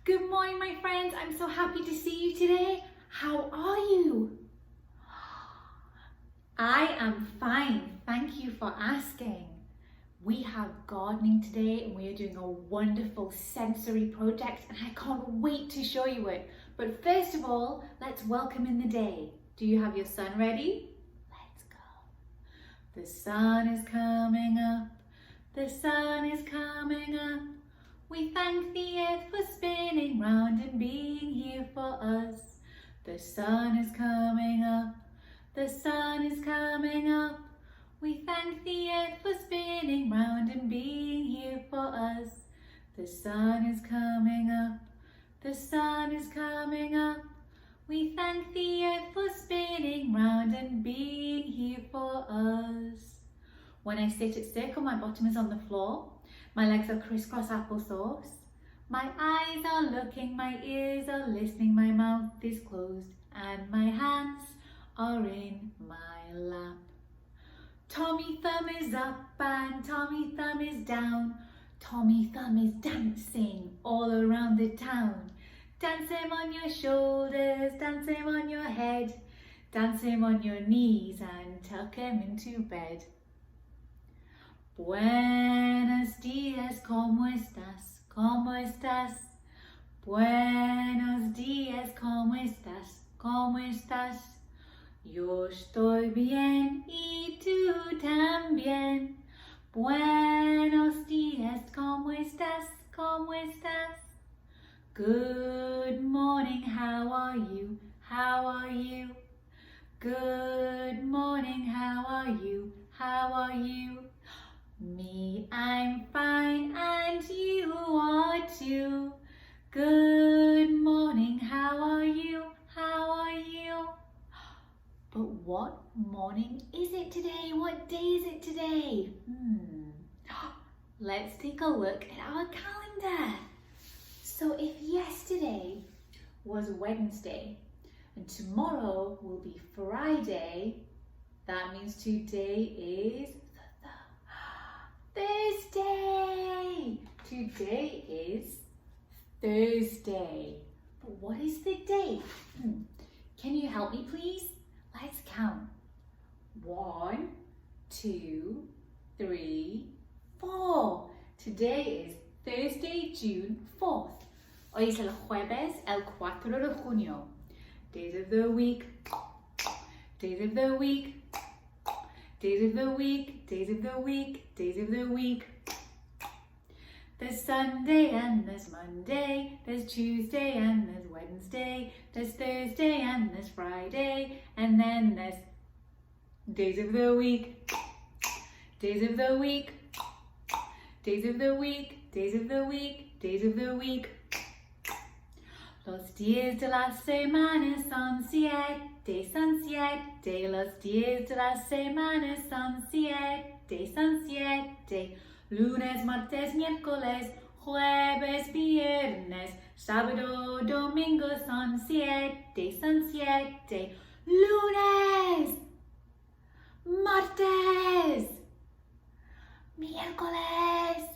Good morning, my friends. I'm so happy to see you today. How are you? I am fine. Thank you for asking. We have gardening today and we are doing a wonderful sensory project and I can't wait to show you it. But first of all, let's welcome in the day. Do you have your sun ready? Let's go. The sun is coming up. The sun is coming up. We thank the earth for spinning round and being here for us. The sun is coming up. The sun is coming up. We thank the earth for spinning round and being here for us. The sun is coming up. The sun is coming up. We thank the earth for spinning round and being here for us. When I sit at circle, my bottom is on the floor. My legs are crisscross applesauce. My eyes are looking, my ears are listening, my mouth is closed, and my hands are in my lap. Tommy thumb is up and Tommy thumb is down. Tommy thumb is dancing all around the town. Dance him on your shoulders, dance him on your head, dance him on your knees and tuck him into bed. Buenos días, ¿cómo estás? ¿Cómo estás? Buenos días, ¿cómo estás? ¿Cómo estás? Yo estoy bien y tú también. Buenos días, ¿cómo estás? ¿Cómo estás? Good morning, how are you? How are you? Good morning, how are you? How are you? Me, I'm fine, and you are too. Good morning, how are you? How are you? But what morning is it today? What day is it today? Let's take a look at our calendar. So if yesterday was Wednesday and tomorrow will be Friday, that means today is Thursday. Today is Thursday. But what is the date? Can you help me, please? Let's count. 1, 2, 3, 4. Today is Thursday, June 4th. Hoy es el jueves, el 4 de junio. Days of the week. Days of the week. Days of the week, days of the week, days of the week. There's Sunday and there's Monday, there's Tuesday and there's Wednesday, there's Thursday and there's Friday, and then there's days of the week, days of the week, days of the week, days of the week, days of the week. Los días de la semana son 7, son 7. Los días de la semana son 7, son 7. Lunes, martes, miércoles, jueves, viernes, sábado, domingo son 7, son 7. Lunes, martes, miércoles,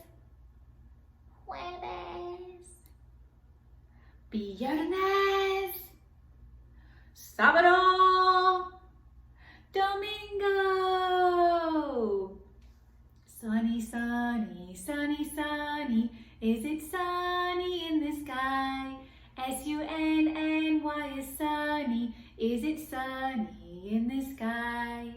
jueves, viernes, sábado, domingo. Sunny, sunny, sunny, sunny. Is it sunny in the sky? S-U-N-N-Y is sunny. Is it sunny in the sky?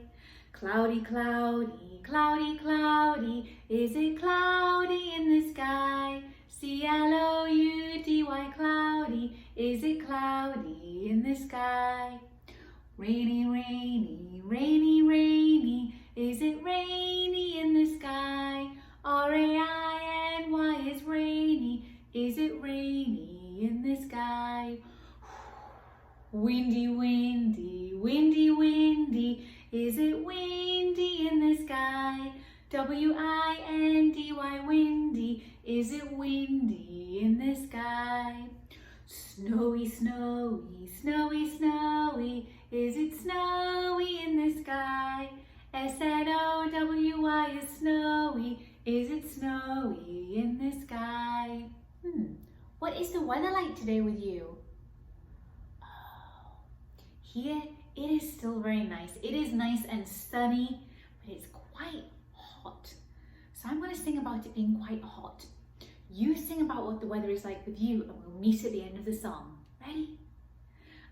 Cloudy, cloudy, cloudy, cloudy. Is it cloudy in the sky? C-L-O-U-D-Y, cloudy. Is it cloudy in the sky? Rainy, rainy, rainy, rainy. Is it rainy in the sky? R-A-I-N-Y is rainy. Is it rainy in the sky? Windy, windy, windy, windy. Is it windy in the sky? W-I-N-D-Y, windy. Is it windy in the sky? Snowy, snowy, snowy, snowy. Is it snowy in the sky? S-N-O-W-Y is snowy. Is it snowy in the sky? What is the weather like today with you? Oh, here it is still very nice. It is nice and sunny, but it's quite hot. So I'm going to sing about it being quite hot. You sing about what the weather is like with you and we'll meet at the end of the song. Ready?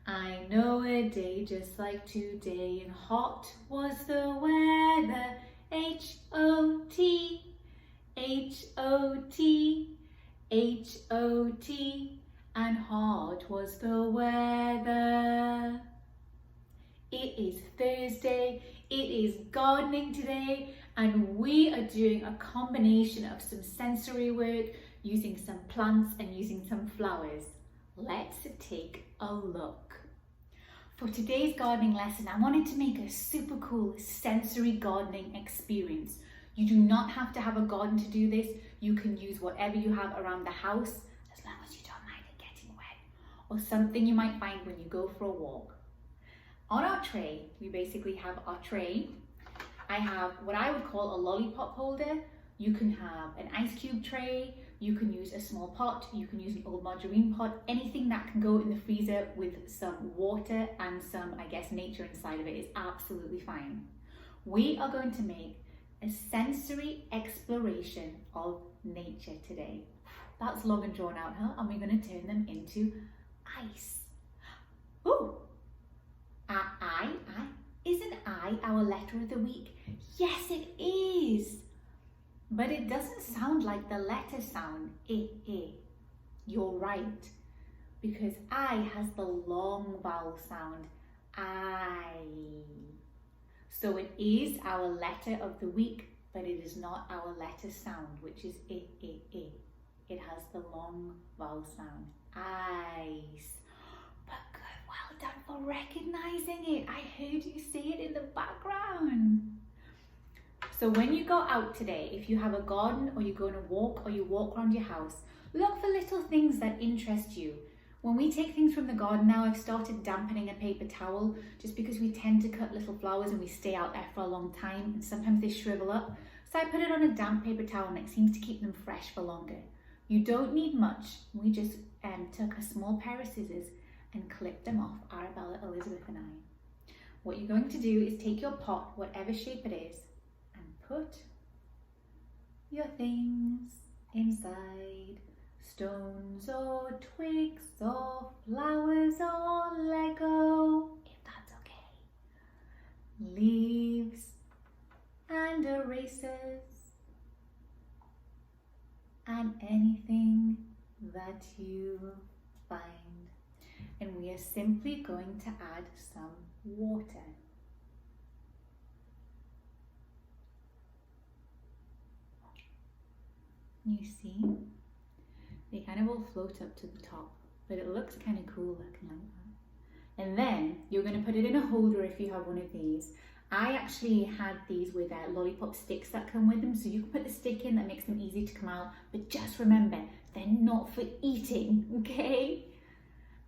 I know a day just like today and hot was the weather. H-O-T, H-O-T, H-O-T, and hot was the weather. It is Thursday, it is gardening today, and we are doing a combination of some sensory work, using some plants and using some flowers. Let's take a look. For today's gardening lesson, I wanted to make a super cool sensory gardening experience. You do not have to have a garden to do this. You can use whatever you have around the house, as long as you don't mind it getting wet, or something you might find when you go for a walk. On our tray, we basically have our tray. I have what I would call a lollipop holder. You can have an ice cube tray, you can use a small pot, you can use an old margarine pot, anything that can go in the freezer with some water and some, I guess, nature inside of it is absolutely fine. We are going to make a sensory exploration of nature today. That's long and drawn out, huh? And we're going to turn them into ice. Ooh! I. Isn't I our letter of the week? Yes, it is. But it doesn't sound like the letter sound, eh. You're right, because I has the long vowel sound, I. So it is our letter of the week, but it is not our letter sound, which is eh. It has the long vowel sound, ice. But good, well done for recognizing it. I heard you say it in the background. So when you go out today, if you have a garden or you go on a walk or you walk around your house, look for little things that interest you. When we take things from the garden now, I've started dampening a paper towel just because we tend to cut little flowers and we stay out there for a long time and sometimes they shrivel up. So I put it on a damp paper towel and it seems to keep them fresh for longer. You don't need much. We just took a small pair of scissors and clipped them off, Arabella, Elizabeth and I. What you're going to do is take your pot, whatever shape it is, put your things inside. Stones or twigs or flowers or Lego, if that's okay. Leaves and erasers and anything that you find. And we are simply going to add some water. You see, they kind of all float up to the top, but it looks kind of cool looking like that. And then you're going to put it in a holder if you have one of these. I actually had these with lollipop sticks that come with them, so you can put the stick in, that makes them easy to come out, but just remember, they're not for eating, okay?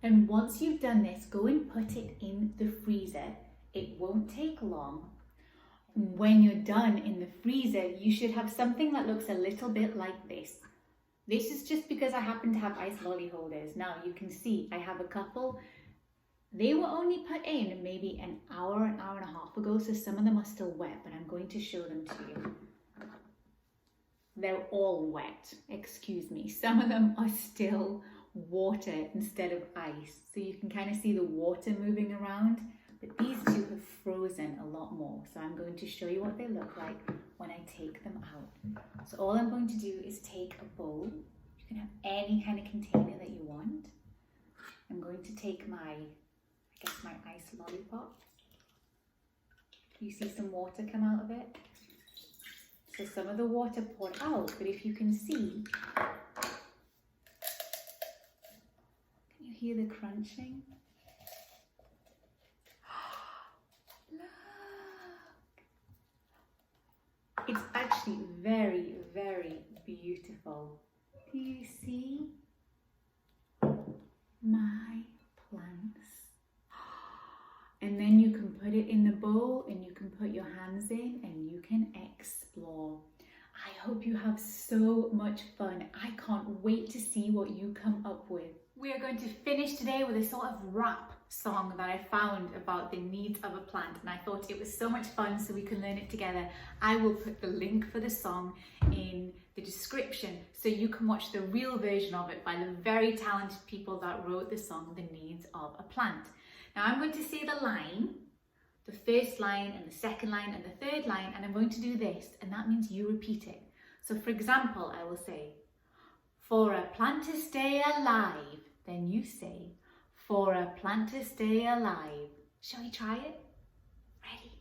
And once you've done this, go and put it in the freezer. It won't take long. When you're done in the freezer, you should have something that looks a little bit like this. This is just because I happen to have ice lolly holders. Now you can see I have a couple. They were only put in maybe an hour and a half ago, so some of them are still wet, but I'm going to show them to you. They're all wet, excuse me. Some of them are still water instead of ice. So you can kind of see the water moving around. But these two have frozen a lot more. So I'm going to show you what they look like when I take them out. So all I'm going to do is take a bowl. You can have any kind of container that you want. I'm going to take my ice lollipop. You see some water come out of it? So some of the water poured out, but if you can see, can you hear the crunching? It's actually very, very beautiful. Do you see my plants? And then you can put it in the bowl and you can put your hands in and you can explore. I hope you have so much fun. I can't wait to see what you come up with. We are going to finish today with a sort of rap song that I found about the needs of a plant, and I thought it was so much fun, so we can learn it together. I will put the link for the song in the description so you can watch the real version of it by the very talented people that wrote the song, The Needs of a Plant. Now I'm going to say the line, the first line and the second line and the third line, and I'm going to do this, and that means you repeat it. So for example, I will say, for a plant to stay alive, then you say, for a plant to stay alive. Shall we try it? Ready?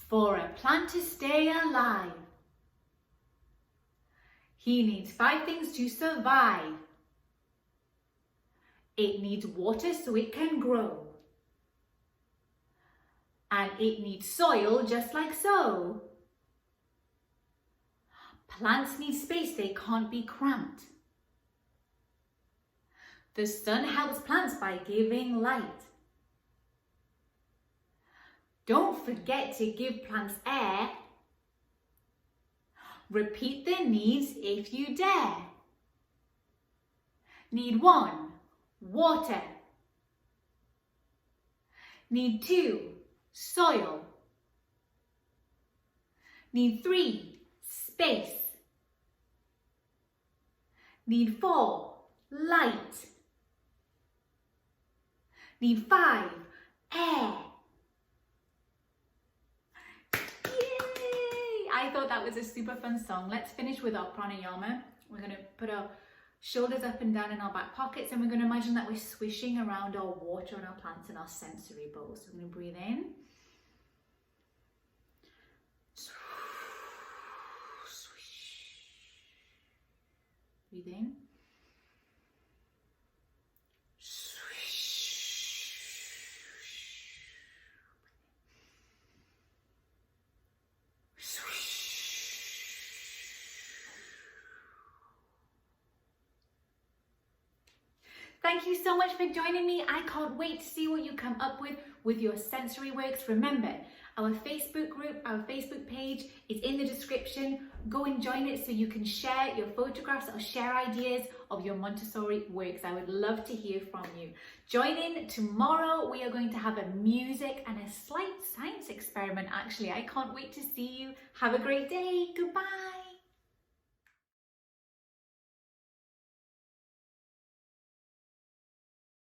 For a plant to stay alive, he needs 5 things to survive. It needs water so it can grow. And it needs soil just like so. Plants need space, they can't be cramped. The sun helps plants by giving light. Don't forget to give plants air. Repeat their needs if you dare. Need 1, water. Need 2, soil. Need 3, space. Need 4, light. Need 5, air. Yay! I thought that was a super fun song. Let's finish with our pranayama. We're going to put our shoulders up and down in our back pockets, and we're going to imagine that we're swishing around our water and our plants in our sensory bowls. So we're going to breathe in. Breathe in. Thank you so much for joining me. I can't wait to see what you come up with your sensory works. Remember, our Facebook group, our Facebook page is in the description. Go and join it so you can share your photographs or share ideas of your Montessori works. I would love to hear from you. Join in tomorrow. We are going to have a music and a slight science experiment, actually. I can't wait to see you. Have a great day. Goodbye.